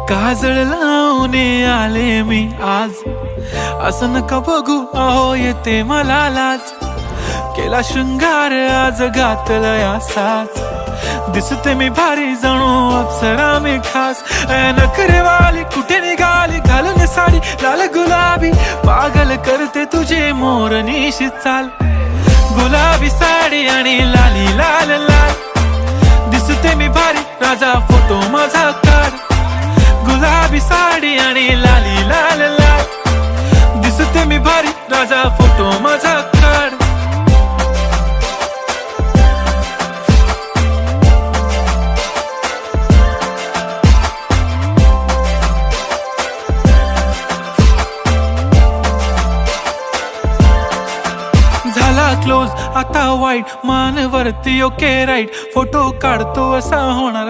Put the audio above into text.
काजळ लावून आले मी आज, असं नका बघू अहो येते मला लाज. केला शृंगार आज घातला साज, दिसते मी भारी जणू अप्सरा मी खास. नखरेवाली कुठे निघाली घालून साडी लाल गुलाबी, पागल करते तुझे मोरनीशी चाल. गुलाबी साडी आणि लाली लाल लाल, दिसते मी भारी राजा फोटो माझा काढ. गुलाबी साडी आणि लाली लाल लाल, दिसते मी भारी राजा फोटो माझा काढ. झाला क्लोज आता वाईट, मान वरती ओके राईट, फोटो काढतो असा होणार